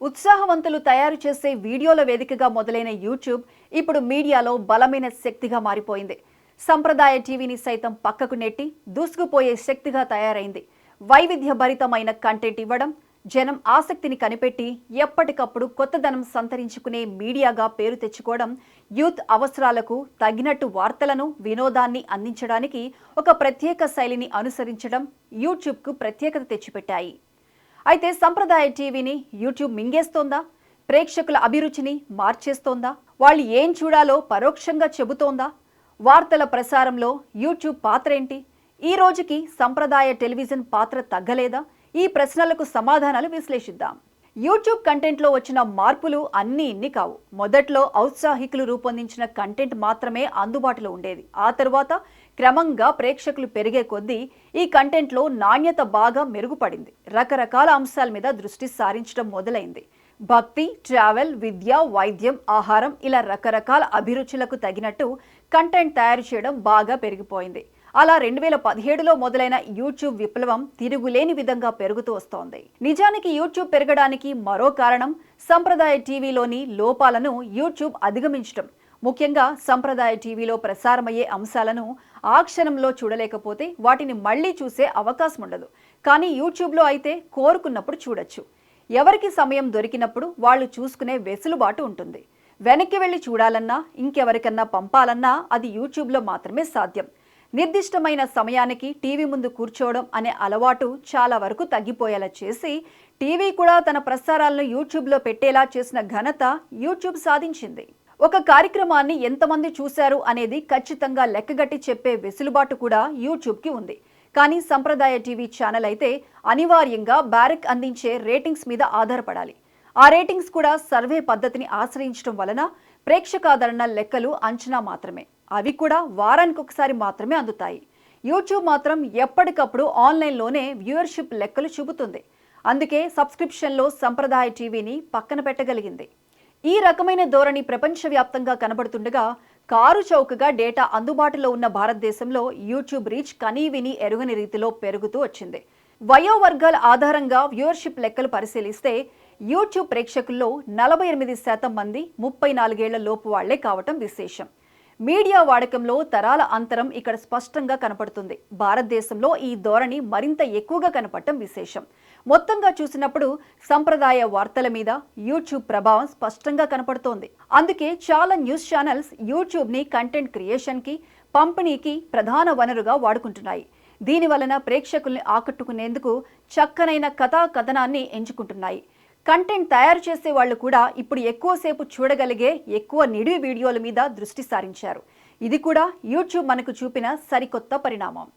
ఉత్సాహవంతులు తయారు చేసే వీడియోల వేదికగా మొదలైన యూట్యూబ్ ఇప్పుడు మీడియాలో బలమైన శక్తిగా మారిపోయింది. సంప్రదాయ టీవీని సైతం పక్కకు నెట్టి దూసుకుపోయే శక్తిగా తయారైంది. వైవిధ్యభరితమైన కంటెంట్ ఇవ్వడం, జనం ఆసక్తిని కనిపెట్టి ఎప్పటికప్పుడు కొత్తదనం సంతరించుకునే మీడియాగా పేరు తెచ్చుకోవడం, యూత్ అవసరాలకు తగినట్టు వార్తలను, వినోదాన్ని అందించడానికి ఒక ప్రత్యేక శైలిని అనుసరించడం యూట్యూబ్కు ప్రత్యేకత తెచ్చిపెట్టాయి. అయితే సంప్రదాయ టీవీని యూట్యూబ్ మింగేస్తోందా? ప్రేక్షకుల అభిరుచిని మార్చేస్తోందా? వాళ్ళు ఏం చూడాలో పరోక్షంగా చెబుతోందా? వార్తల ప్రసారంలో యూట్యూబ్ పాత్ర ఏంటి? ఈ రోజుకి సంప్రదాయ టెలివిజన్ పాత్ర తగ్గలేదా? ఈ ప్రశ్నలకు సమాధానాలు విశ్లేషిద్దాం. యూట్యూబ్ కంటెంట్లో వచ్చిన మార్పులు అన్నీ ఇన్ని కావు. మొదట్లో ఔత్సాహికులు రూపొందించిన కంటెంట్ మాత్రమే అందుబాటులో ఉండేది. ఆ తరువాత క్రమంగా ప్రేక్షకులు పెరిగే కొద్దీ ఈ కంటెంట్లో నాణ్యత బాగా మెరుగుపడింది. రకరకాల అంశాల మీద దృష్టి సారించడం మొదలైంది. భక్తి, ట్రావెల్, విద్య, వైద్యం, ఆహారం ఇలా రకరకాల అభిరుచులకు తగినట్టు కంటెంట్ తయారు చేయడం బాగా పెరిగిపోయింది. అలా 2017లో మొదలైన యూట్యూబ్ విప్లవం తిరుగులేని విధంగా పెరుగుతూ వస్తోంది. నిజానికి యూట్యూబ్ పెరగడానికి మరో కారణం సంప్రదాయ టీవీలోని లోపాలను యూట్యూబ్ అధిగమించడం. ముఖ్యంగా సంప్రదాయ టీవీలో ప్రసారమయ్యే అంశాలను ఆ క్షణంలో చూడలేకపోతే వాటిని మళ్లీ చూసే అవకాశం ఉండదు. కానీ యూట్యూబ్లో అయితే కోరుకున్నప్పుడు చూడొచ్చు. ఎవరికి సమయం దొరికినప్పుడు వాళ్ళు చూసుకునే వెసులుబాటు ఉంటుంది. వెనక్కి వెళ్ళి చూడాలన్నా, ఇంకెవరికన్నా పంపాలన్నా అది యూట్యూబ్లో మాత్రమే సాధ్యం. నిర్దిష్టమైన సమయానికి టీవీ ముందు కూర్చోవడం అనే అలవాటు చాలా వరకు తగ్గిపోయేలా చేసి టీవీ కూడా తన ప్రసారాలను యూట్యూబ్లో పెట్టేలా చేసిన ఘనత యూట్యూబ్ సాధించింది. ఒక కార్యక్రమాన్ని ఎంతమంది చూశారు అనేది ఖచ్చితంగా లెక్కగట్టి చెప్పే వెసులుబాటు కూడా యూట్యూబ్కి ఉంది. కానీ సంప్రదాయ టీవీ ఛానల్ అయితే అనివార్యంగా బ్యారెక్ అందించే రేటింగ్స్ మీద ఆధారపడాలి. ఆ రేటింగ్స్ కూడా సర్వే పద్ధతిని ఆశ్రయించడం వలన ప్రేక్షకాదరణ లెక్కలు అంచనా మాత్రమే. అవి కూడా వారానికి ఒకసారి మాత్రమే అందుతాయి. యూట్యూబ్ మాత్రం ఎప్పటికప్పుడు ఆన్లైన్లోనే వ్యూవర్షిప్ లెక్కలు చూపుతుంది. అందుకే సబ్స్క్రిప్షన్లో సంప్రదాయ టీవీని పక్కన పెట్టగలిగింది. ఈ రకమైన ధోరణి ప్రపంచవ్యాప్తంగా కనబడుతుండగా కారు చౌకగా డేటా అందుబాటులో ఉన్న భారతదేశంలో యూట్యూబ్ రీచ్ కనీవిని ఎరుగని రీతిలో పెరుగుతూ వచ్చింది. వయోవర్గాల ఆధారంగా వ్యూవర్షిప్ లెక్కలు పరిశీలిస్తే యూట్యూబ్ ప్రేక్షకుల్లో 48% మంది 34 ఏళ్ల లోపు వాళ్లే కావటం విశేషం. మీడియా వాడకంలో తరాల అంతరం ఇక్కడ స్పష్టంగా కనపడుతుంది. భారతదేశంలో ఈ ధోరణి మరింత ఎక్కువగా కనపడటం విశేషం. మొత్తంగా చూసినప్పుడు సంప్రదాయ వార్తల మీద యూట్యూబ్ ప్రభావం స్పష్టంగా కనపడుతోంది. అందుకే చాలా న్యూస్ ఛానల్స్ యూట్యూబ్ని కంటెంట్ క్రియేషన్కి, పంపిణీకి ప్రధాన వనరుగా వాడుకుంటున్నాయి. దీని వలన ప్రేక్షకుల్ని ఆకట్టుకునేందుకు చక్కనైన కథా కథనాన్ని ఎంచుకుంటున్నాయి. కంటెంట్ తయారు చేసే వాళ్ళు కూడా ఇప్పుడు ఎక్కువసేపు చూడగలిగే ఎక్కువ నిడివి వీడియోల మీద దృష్టి సారించారు. ఇది కూడా యూట్యూబ్ మనకు చూపిన సరికొత్త పరిణామం.